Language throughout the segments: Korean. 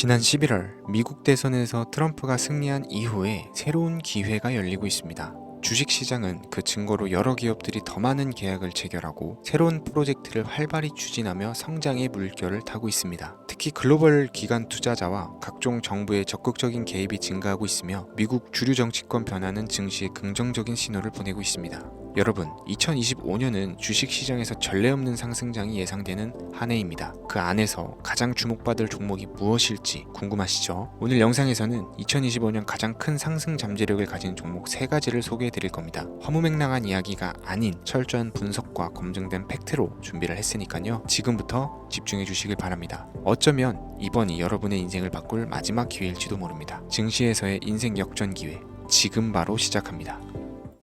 지난 11월 미국 대선에서 트럼프가 승리한 이후에 새로운 기회가 열리고 있습니다. 주식시장은 그 증거로 여러 기업들이 더 많은 계약을 체결하고 새로운 프로젝트를 활발히 추진하며 성장의 물결을 타고 있습니다. 특히 글로벌 기관 투자자와 각종 정부의 적극적인 개입이 증가하고 있으며 미국 주류 정치권 변화는 증시에 긍정적인 신호를 보내고 있습니다. 여러분, 2025년은 주식시장에서 전례 없는 상승장이 예상되는 한 해입니다. 그 안에서 가장 주목받을 종목이 무엇일지 궁금하시죠? 오늘 영상에서는 2025년 가장 큰 상승 잠재력을 가진 종목 3가지를 소개해드릴 겁니다. 허무맹랑한 이야기가 아닌 철저한 분석과 검증된 팩트로 준비를 했으니까요. 지금부터 집중해 주시길 바랍니다. 어쩌면 이번이 여러분의 인생을 바꿀 마지막 기회일지도 모릅니다. 증시에서의 인생 역전 기회, 지금 바로 시작합니다.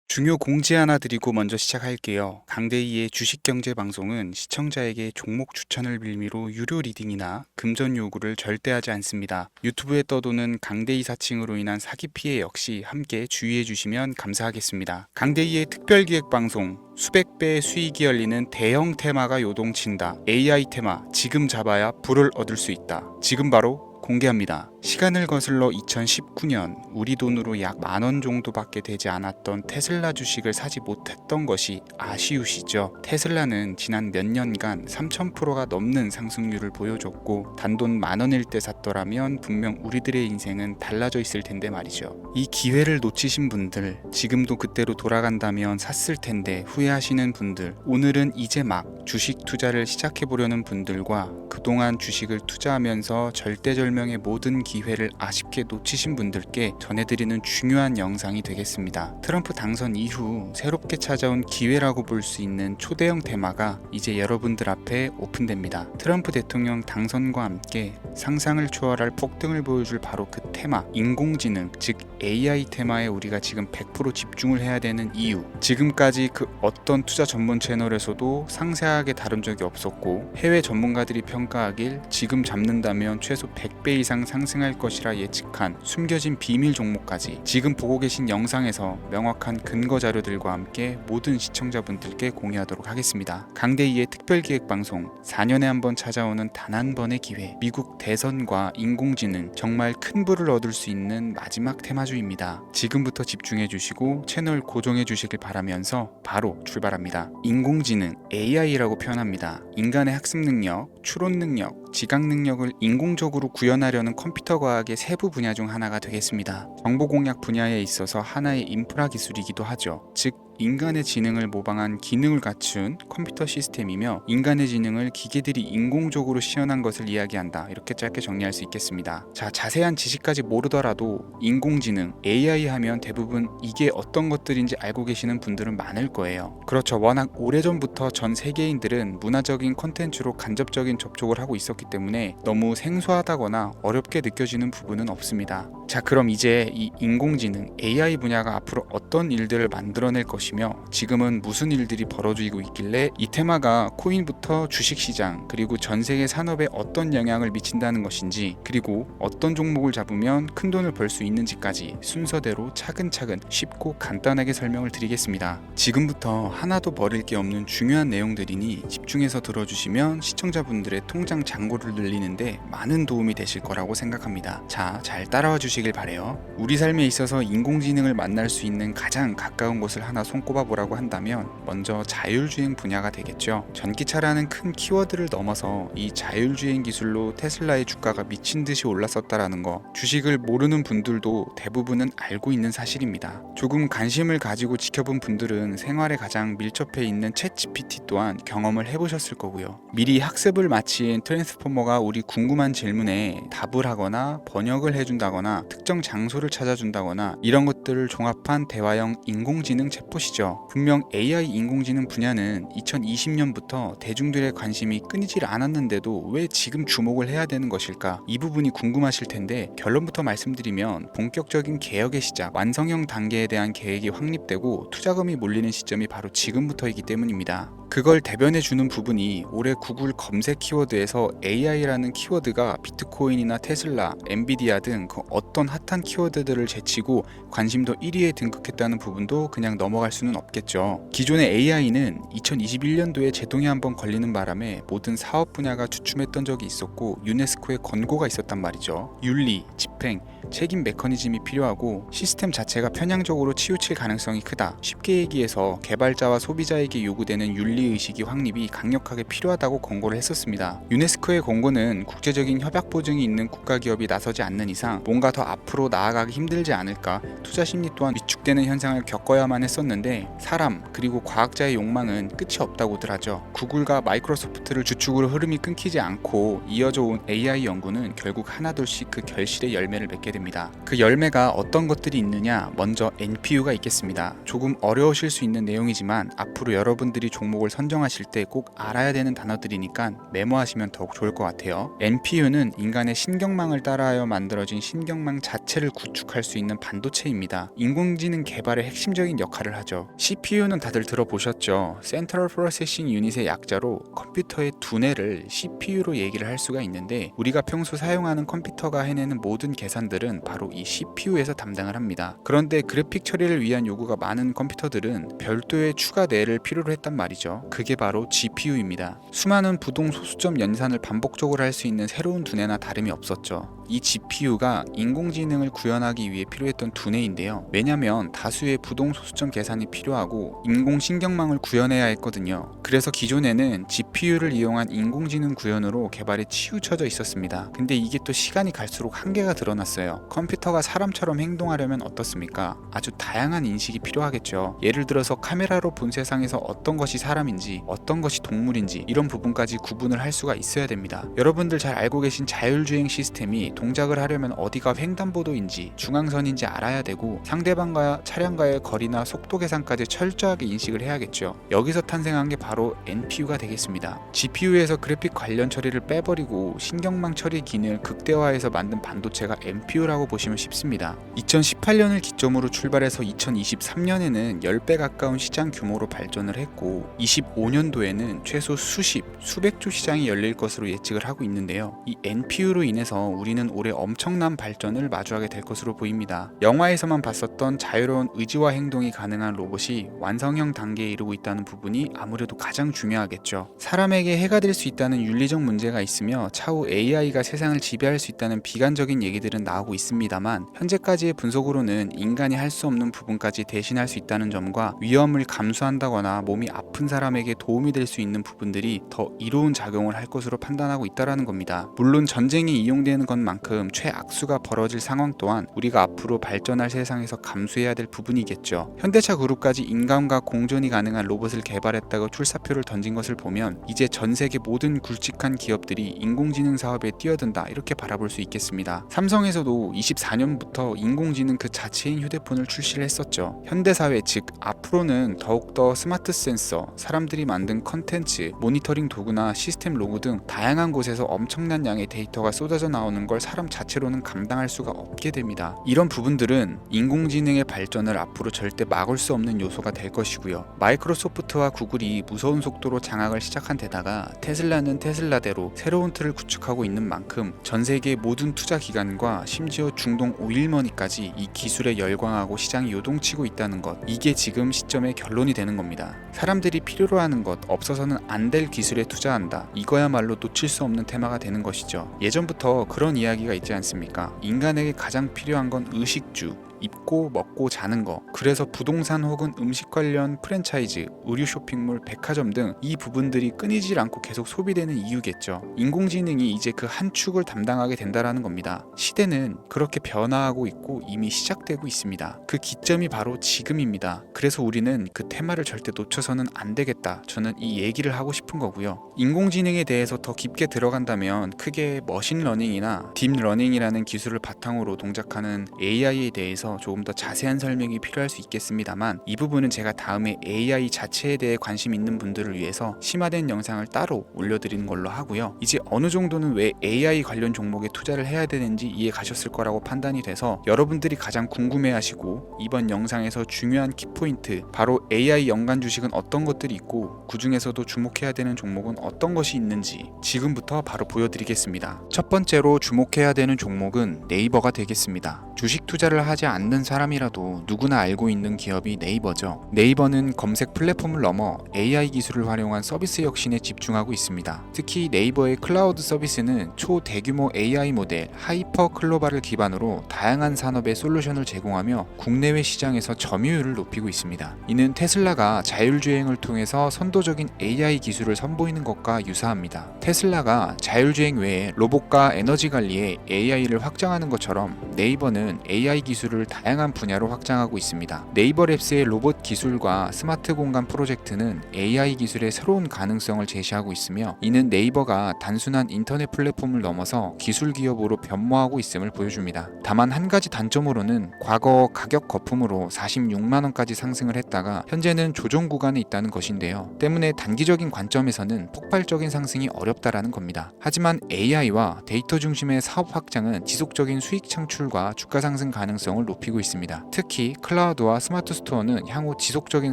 중요 공지 하나 드리고 먼저 시작할게요. 강대희의 주식경제 방송은 시청자에게 종목 추천을 빌미로 유료 리딩이나 금전 요구를 절대 하지 않습니다. 유튜브에 떠도는 강대희 사칭으로 인한 사기 피해 역시 함께 주의해 주시면 감사하겠습니다. 강대희의 특별기획 방송, 수백 배의 수익이 열리는 대형 테마가 요동친다. AI 테마, 지금 잡아야 불을 얻을 수 있다. 지금 바로 공개합니다. 시간을 거슬러 2019년 우리 돈으로 약 10,000원 정도밖에 되지 않았던 테슬라 주식을 사지 못했던 것이 아쉬우시죠? 테슬라는 지난 몇 년간 3000%가 넘는 상승률을 보여줬고 단돈 10,000원일 때 샀더라면 분명 우리들의 인생은 달라져 있을 텐데 말이죠. 이 기회를 놓치신 분들, 지금도 그때로 돌아간다면 샀을 텐데 후회하시는 분들, 오늘은 이제 막 주식 투자를 시작해보려는 분들과 그동안 주식을 투자하면서 절대절명의 모든 기회를 아쉽게 놓치신 분들께 전해드리는 중요한 영상이 되겠습니다. 트럼프 당선 이후 새롭게 찾아온 기회라고 볼 수 있는 초대형 테마가 이제 여러분들 앞에 오픈됩니다. 트럼프 대통령 당선과 함께 상상을 초월할 폭등을 보여줄 바로 그 테마, 인공지능, 즉 AI 테마에 우리가 지금 100% 집중을 해야 되는 이유, 지금까지 그 어떤 투자 전문 채널에서도 상세하게 다룬 적이 없었고 해외 전문가들이 평가하길 지금 잡는다면 최소 100배 이상 상승할 것이라 예측한 숨겨진 비밀 종목까지 지금 보고 계신 영상에서 명확한 근거 자료들과 함께 모든 시청자분들께 공유하도록 하겠습니다. 강대희의 특별기획방송, 4년에 한 번 찾아오는 단 한 번의 기회, 미국 대선과 인공지능, 정말 큰 부를 얻을 수 있는 마지막 테마주입니다. 지금부터 집중해 주시고 채널 고정해 주시길 바라면서 바로 출발합니다. 인공지능, AI라고 표현합니다. 인간의 학습 능력, 추론 능력, 지각 능력을 인공적으로 구현하려는 컴퓨터 과학의 세부 분야 중 하나가 되겠습니다. 정보 공략 분야에 있어서 하나의 인프라 기술이기도 하죠. 즉 인간의 지능을 모방한 기능을 갖춘 컴퓨터 시스템이며 인간의 지능을 기계들이 인공적으로 시연한 것을 이야기한다. 이렇게 짧게 정리할 수 있겠습니다. 자, 자세한 지식까지 모르더라도 인공지능, AI 하면 대부분 이게 어떤 것들인지 알고 계시는 분들은 많을 거예요. 그렇죠. 워낙 오래전부터 전 세계인들은 문화적인 콘텐츠로 간접적인 접촉을 하고 있었기 때문에 너무 생소하다거나 어렵게 느껴지는 부분은 없습니다. 자, 그럼 이제 이 인공지능, AI 분야가 앞으로 어떤 일들을 만들어낼 것이며 지금은 무슨 일들이 벌어지고 있길래 이 테마가 코인부터 주식시장 그리고 전 세계 산업에 어떤 영향을 미친다는 것인지, 그리고 어떤 종목을 잡으면 큰 돈을 벌 수 있는지까지 순서대로 차근차근 쉽고 간단하게 설명을 드리겠습니다. 지금부터 하나도 버릴 게 없는 중요한 내용들이니 집중해서 들어주시면 시청자분들의 통장 잔고를 늘리는데 많은 도움이 되실 거라고 생각합니다. 자, 잘 따라와 주시길 바래요. 우리 삶에 있어서 인공지능을 만날 수 있는 가장 가까운 곳을 하나 손꼽아 보라고 한다면 먼저 자율주행 분야가 되겠죠. 전기차라는 큰 키워드를 넘어서 이 자율주행 기술로 테슬라의 주가가 미친 듯이 올랐었다라는 거, 주식을 모르는 분들도 대부분은 알고 있는 사실입니다. 조금 관심을 가지고 지켜본 분들은 생활에 가장 밀접해 있는 챗GPT 또한 경험을 해보셨을 거고요. 미리 학습을 마친 트랜스포머가 우리 궁금한 질문에 답을 하거나 번역을 해준다거나 특정 장소를 찾아준다거나 이런 것들을 종합한 대화형 인공지능 챗봇이죠. 분명 AI 인공지능 분야는 2020년부터 대중들의 관심이 끊이질 않았는데도 왜 지금 주목을 해야 되는 것일까? 이 부분이 궁금하실 텐데 결론부터 말씀드리면 본격적인 개혁의 시작, 완성형 단계에 대한 계획이 확립되고 투자금이 몰리는 시점이 바로 지금부터이기 때문입니다. 그걸 대변해 주는 부분이 올해 구글 검색 키워드에서 AI라는 키워드가 비트코인이나 테슬라, 엔비디아 등 그 어떤 핫한 키워드들을 제치고 관심도 1위에 등극했다는 부분도 그냥 넘어갈 수는 없겠죠. 기존의 AI는 2021년도에 제동이 한번 걸리는 바람에 모든 사업 분야가 주춤했던 적이 있었고 유네스코의 권고가 있었단 말이죠. 윤리, 집행, 책임 메커니즘이 필요하고 시스템 자체가 편향적으로 치우칠 가능성이 크다. 쉽게 얘기해서 개발자와 소비자에게 요구되는 윤리의식이 확립이 강력하게 필요하다고 권고를 했었습니다. 유네스코의 권고는 국제적인 협약 보증이 있는 국가기업이 나서지 않는 이상 뭔가 더 앞으로 나아가기 힘들지 않을까, 투자 심리 또한 위축되는 현상을 겪어야만 했었는데 사람 그리고 과학자의 욕망은 끝이 없다고들 하죠. 구글과 마이크로소프트를 주축으로 흐름이 끊기지 않고 이어져 온 AI 연구는 결국 하나둘씩 그 결실의 열매를 맺게 됩니다. 그 열매가 어떤 것들이 있느냐, 먼저 NPU가 있겠습니다. 조금 어려우실 수 있는 내용이지만 앞으로 여러분들이 종목을 선정하실 때 꼭 알아야 되는 단어들이니까 메모하시면 더욱 좋을 것 같아요. NPU는 인간의 신경망을 따라하여 만들어진 신경망 자체를 구축할 수 있는 반도체입니다. 인공지능 개발의 핵심적인 역할을 하죠. CPU는 다들 들어보셨죠? Central Processing Unit의 약자로 컴퓨터의 두뇌를 CPU로 얘기를 할 수가 있는데 우리가 평소 사용하는 컴퓨터가 해내는 모든 계산들은 바로 이 CPU에서 담당을 합니다. 그런데 그래픽 처리를 위한 요구가 많은 컴퓨터들은 별도의 추가 뇌를 필요로 했단 말이죠. 그게 바로 GPU입니다. 수많은 부동 소수점 연산을 반복적으로 할 수 있는 새로운 두뇌나 다름이 없었죠. 이 GPU가 인공지능을 구현하기 위해 필요했던 두뇌인데요. 왜냐면 다수의 부동 소수점 계산이 필요하고 인공신경망을 구현해야 했거든요. 그래서 기존에는 GPU를 이용한 인공지능 구현으로 개발에 치우쳐져 있었습니다. 근데 이게 또 시간이 갈수록 한계가 드러났어요. 컴퓨터가 사람처럼 행동하려면 어떻습니까? 아주 다양한 인식이 필요하겠죠. 예를 들어서 카메라로 본 세상에서 어떤 것이 사람인지 어떤 것이 동물인지 이런 부분까지 구분을 할 수가 있어야 됩니다. 여러분들 잘 알고 계신 자율주행 시스템이 동작을 하려면 어디가 횡단보도인지 중앙선인지 알아야 되고 상대방과 차량과의 거리나 속도 계산까지 철저하게 인식을 해야겠죠. 여기서 탄생한 게 바로 NPU가 되겠습니다. GPU에서 그래픽 관련 처리를 빼버리고 신경망 처리 기능을 극대화해서 만든 반도체가 NPU라고 보시면 쉽습니다. 2018년을 기점으로 출발해서 2023년에는 10배 가까운 시장 규모로 발전을 했고 25년도에는 최소 수백조 시장이 열릴 것으로 예측을 하고 있는데요. 이 NPU로 인해서 우리는 올해 엄청난 발전을 마주하게 될 것으로 보입니다. 영화에서만 봤었던 자유로운 의지와 행동이 가능한 로봇이 완성형 단계에 이르고 있다는 부분이 아무래도 가장 중요하겠죠. 사람에게 해가 될 수 있다는 윤리적 문제가 있으며 차후 AI가 세상을 지배할 수 있다는 비관적인 얘기들은 나오고 있습니다만 현재까지의 분석으로는 인간이 할 수 없는 부분까지 대신할 수 있다는 점과 위험을 감수한다거나 몸이 아픈 사람에게 도움이 될 수 있는 부분들이 더 이로운 작용을 할 것으로 판단하고 있다는 겁니다. 물론 전쟁에 이용되는 것만큼 최악수가 벌어질 상황 또한 우리가 앞으로 발전할 세상에서 감수해야 될 부분이겠죠. 현대차 그룹까지 인간과 공존이 가능한 로봇을 개발했다고 출사표를 던진 것을 보면 이제 전 세계 모든 굵직한 기업들이 인공지능 사업에 뛰어든다 이렇게 바라볼 수 있겠습니다. 삼성에서도 24년부터 인공지능 그 자체인 휴대폰을 출시를 했었죠. 현대사회 즉 앞으로는 더욱더 스마트 센서, 사람들이 만든 컨텐츠, 모니터링 도구나 시스템 로그 등 다양한 곳에서 엄청난 양의 데이터가 쏟아져 나오는 걸 사람 자체로는 감당할 수가 없게 됩니다. 이런 부분들은 인공지능의 발전을 앞으로 절대 막을 수 없는 요소가 될 것이고요. 마이크로소프트와 구글이 무서운 속도로 장악을 시작한 데다가 테슬라는 테슬라대로 새로운 틀을 구축하고 있는 만큼 전 세계 모든 투자 기관과 심지어 중동 오일머니까지 이 기술에 열광하고 시장이 요동치고 있다는 것, 이게 지금 시점의 결론이 되는 겁니다. 사람들이 필요로 하는 것, 없어서는 안 될 기술에 투자한다. 이거야말로 놓칠 수 없는 테마가 되는 것이죠. 예전부터 그런 이야기가 있지 않습니까? 인간에게 가장 필요한 건 의식주, 입고 먹고 자는 거. 그래서 부동산 혹은 음식 관련 프랜차이즈, 의류 쇼핑몰, 백화점 등 이 부분들이 끊이질 않고 계속 소비되는 이유겠죠. 인공지능이 이제 그 한 축을 담당하게 된다라는 겁니다. 시대는 그렇게 변화하고 있고 이미 시작되고 있습니다. 그 기점이 바로 지금입니다. 그래서 우리는 그 테마를 절대 놓쳐서는 안 되겠다. 저는 이 얘기를 하고 싶은 거고요. 인공지능에 대해서 더 깊게 들어간다면 크게 머신러닝이나 딥러닝이라는 기술을 바탕으로 동작하는 AI에 대해서 대해서 조금 더 자세한 설명이 필요할 수 있겠습니다만, 이 부분은 제가 다음에 AI 자체에 대해 관심 있는 분들을 위해서 심화된 영상을 따로 올려드리는 걸로 하고요. 이제 어느 정도는 왜 AI 관련 종목에 투자를 해야 되는지 이해 가셨을 거라고 판단이 돼서, 여러분들이 가장 궁금해하시고 이번 영상에서 중요한 키포인트, 바로 AI 연관 주식은 어떤 것들이 있고 그 중에서도 주목해야 되는 종목은 어떤 것이 있는지 지금부터 바로 보여드리겠습니다. 첫 번째로 주목해야 되는 종목은 네이버가 되겠습니다. 주식 투자를 하지 않는 사람이라도 누구나 알고 있는 기업이 네이버죠. 네이버는 검색 플랫폼을 넘어 AI 기술을 활용한 서비스 혁신에 집중하고 있습니다. 특히 네이버의 클라우드 서비스는 초대규모 AI 모델 하이퍼 클로바를 기반으로 다양한 산업에 솔루션을 제공하며 국내외 시장에서 점유율을 높이고 있습니다. 이는 테슬라가 자율주행을 통해서 선도적인 AI 기술을 선보이는 것과 유사합니다. 테슬라가 자율주행 외에 로봇과 에너지 관리에 AI를 확장하는 것처럼 네이버는 AI 기술을 다양한 분야로 확장하고 있습니다. 네이버랩스의 로봇 기술과 스마트 공간 프로젝트는 AI 기술의 새로운 가능성을 제시하고 있으며, 이는 네이버가 단순한 인터넷 플랫폼을 넘어서 기술 기업으로 변모하고 있음을 보여줍니다. 다만 한 가지 단점으로는 과거 가격 거품으로 46만원까지 상승을 했다가 현재는 조정 구간에 있다는 것인데요. 때문에 단기적인 관점에서는 폭발적인 상승이 어렵다라는 겁니다. 하지만 AI와 데이터 중심의 사업 확장은 지속적인 수익 창출과 주가 상승 가능성을 높이고 있습니다. 특히 클라우드와 스마트 스토어는 향후 지속적인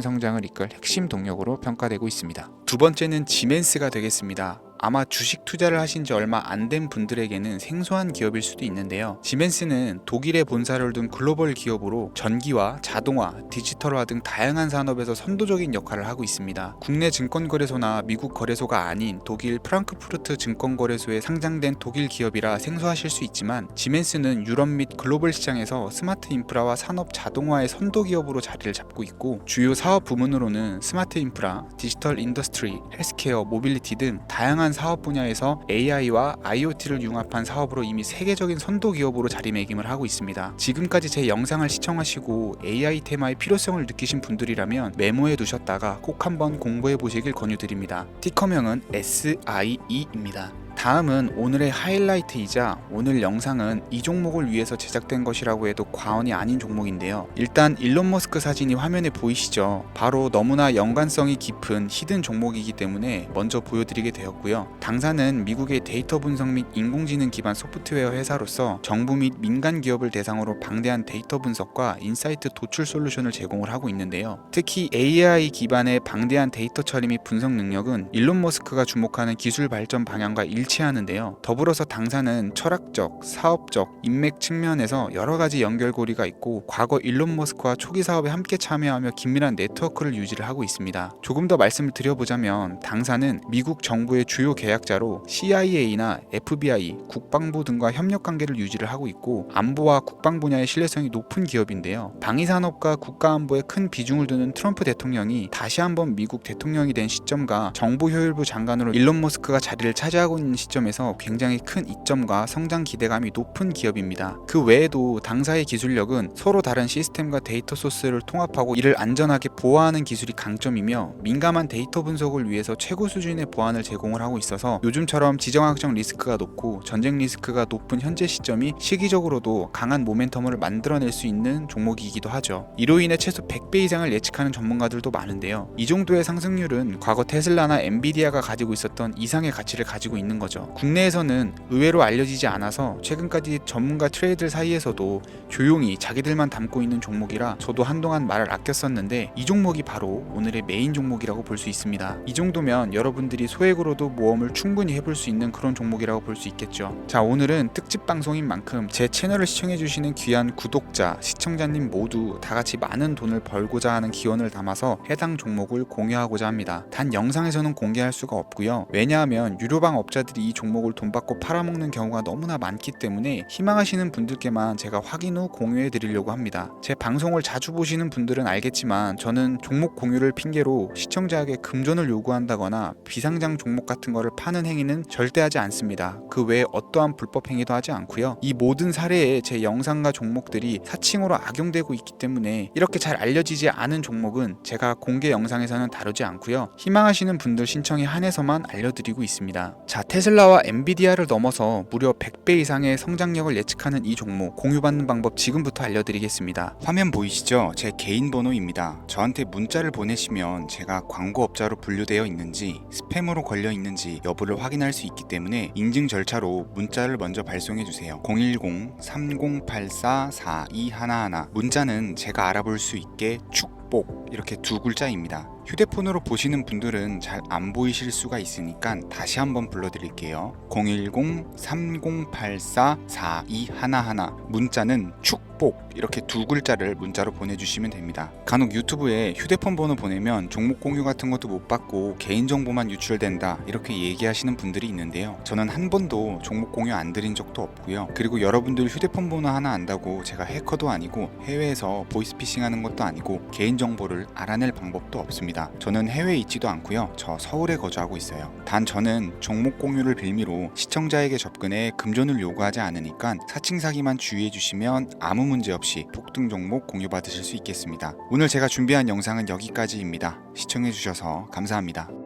성장을 이끌 핵심 동력으로 평가되고 있습니다. 두 번째는 지멘스가 되겠습니다. 아마 주식 투자를 하신 지 얼마 안 된 분들에게는 생소한 기업일 수도 있는데요. 지멘스는 독일에 본사를 둔 글로벌 기업으로 전기와 자동화, 디지털화 등 다양한 산업에서 선도적인 역할을 하고 있습니다. 국내 증권거래소나 미국 거래소가 아닌 독일 프랑크푸르트 증권거래소에 상장된 독일 기업이라 생소하실 수 있지만, 지멘스는 유럽 및 글로벌 시장에서 스마트 인프라와 산업 자동화의 선도 기업으로 자리를 잡고 있고, 주요 사업 부문으로는 스마트 인프라, 디지털 인더스트리, 헬스케어, 모빌리티 등 다양한 사업 분야에서 AI와 IoT를 융합한 사업으로 이미 세계적인 선도 기업으로 자리매김을 하고 있습니다. 지금까지 제 영상을 시청하시고 AI 테마의 필요성을 느끼신 분들이라면 메모해 두셨다가 꼭 한번 공부해 보시길 권유드립니다. 티커명은 SIE입니다. 다음은 오늘의 하이라이트이자 오늘 영상은 이 종목을 위해서 제작된 것이라고 해도 과언이 아닌 종목인데요. 일단 일론 머스크 사진이 화면에 보이시죠? 바로 너무나 연관성이 깊은 히든 종목이기 때문에 먼저 보여드리게 되었고요. 당사는 미국의 데이터 분석 및 인공지능 기반 소프트웨어 회사로서 정부 및 민간 기업을 대상으로 방대한 데이터 분석과 인사이트 도출 솔루션을 제공을 하고 있는데요. 특히 AI 기반의 방대한 데이터 처리 및 분석 능력은 일론 머스크가 주목하는 기술 발전 방향과 일치하는데요. 더불어서 당사는 철학적, 사업적, 인맥 측면에서 여러 가지 연결고리가 있고, 과거 일론 머스크와 초기 사업에 함께 참여하며 긴밀한 네트워크를 유지를 하고 있습니다. 조금 더 말씀을 드려보자면, 당사는 미국 정부의 주요 계약자로 CIA나 FBI, 국방부 등과 협력 관계를 유지를 하고 있고, 안보와 국방 분야의 신뢰성이 높은 기업인데요. 방위산업과 국가안보에 큰 비중을 두는 트럼프 대통령이 다시 한번 미국 대통령이 된 시점과 정보효율부 장관으로 일론 머스크가 자리를 차지하고 있는 시점에서 굉장히 큰 이점과 성장 기대감이 높은 기업입니다. 그 외에도 당사의 기술력은 서로 다른 시스템과 데이터 소스를 통합하고 이를 안전하게 보호하는 기술이 강점이며, 민감한 데이터 분석을 위해서 최고 수준의 보안을 제공을 하고 있어서 요즘처럼 지정학적 리스크가 높고 전쟁 리스크가 높은 현재 시점이 시기적으로도 강한 모멘텀을 만들어낼 수 있는 종목이기도 하죠. 이로 인해 최소 100배 이상을 예측하는 전문가들도 많은데요. 이 정도의 상승률은 과거 테슬라나 엔비디아가 가지고 있었던 이상의 가치를 가지고 있는 거죠. 국내에서는 의외로 알려지지 않아서 최근까지 전문가 트레이더 사이에서도 조용히 자기들만 담고 있는 종목이라 저도 한동안 말을 아꼈었는데, 이 종목이 바로 오늘의 메인 종목이라고 볼 수 있습니다. 이 정도면 여러분들이 소액으로도 모험을 충분히 해볼 수 있는 그런 종목이라고 볼 수 있겠죠. 자, 오늘은 특집 방송인 만큼 제 채널을 시청해주시는 귀한 구독자, 시청자님 모두 다같이 많은 돈을 벌고자 하는 기원을 담아서 해당 종목을 공유하고자 합니다. 단 영상에서는 공개할 수가 없고요. 왜냐하면 유료방 업자들이 이 종목을 돈 받고 팔아먹는 경우가 너무나 많기 때문에 희망하시는 분들께만 제가 확인 후 공유해 드리려고 합니다. 제 방송을 자주 보시는 분들은 알겠지만, 저는 종목 공유를 핑계로 시청자에게 금전을 요구한다거나 비상장 종목 같은 거를 파는 행위는 절대 하지 않습니다. 그 외에 어떠한 불법 행위도 하지 않고요. 이 모든 사례에 제 영상과 종목들이 사칭으로 악용되고 있기 때문에 이렇게 잘 알려지지 않은 종목은 제가 공개 영상에서는 다루지 않고요. 희망하시는 분들 신청에 한해서만 알려드리고 있습니다. 자, 테슬라와 엔비디아를 넘어서 무려 100배 이상의 성장력을 예측하는 이 종목 공유받는 방법 지금부터 알려드리겠습니다. 화면 보이시죠? 제 개인 번호입니다. 저한테 문자를 보내시면 제가 광고업자로 분류되어 있는지 스팸으로 걸려 있는지 여부를 확인할 수 있기 때문에 인증 절차로 문자를 먼저 발송해 주세요. 010-3084-4211 문자는 제가 알아볼 수 있게 축복 이렇게 두 글자입니다. 휴대폰으로 보시는 분들은 잘 안 보이실 수가 있으니까 다시 한번 불러드릴게요. 010-3084-4211 문자는 축복 이렇게 두 글자를 문자로 보내주시면 됩니다. 간혹 유튜브에 휴대폰 번호 보내면 종목 공유 같은 것도 못 받고 개인정보만 유출된다 이렇게 얘기하시는 분들이 있는데요. 저는 한 번도 종목 공유 안 드린 적도 없고요. 그리고 여러분들 휴대폰 번호 하나 안다고 제가 해커도 아니고 해외에서 보이스피싱 하는 것도 아니고 개인정보를 알아낼 방법도 없습니다. 저는 해외에 있지도 않고요. 저 서울에 거주하고 있어요. 단 저는 종목 공유를 빌미로 시청자에게 접근해 금전을 요구하지 않으니까 사칭 사기만 주의해 주시면 아무 문제 없이 폭등 종목 공유 받으실 수 있겠습니다. 오늘 제가 준비한 영상은 여기까지입니다. 시청해 주셔서 감사합니다.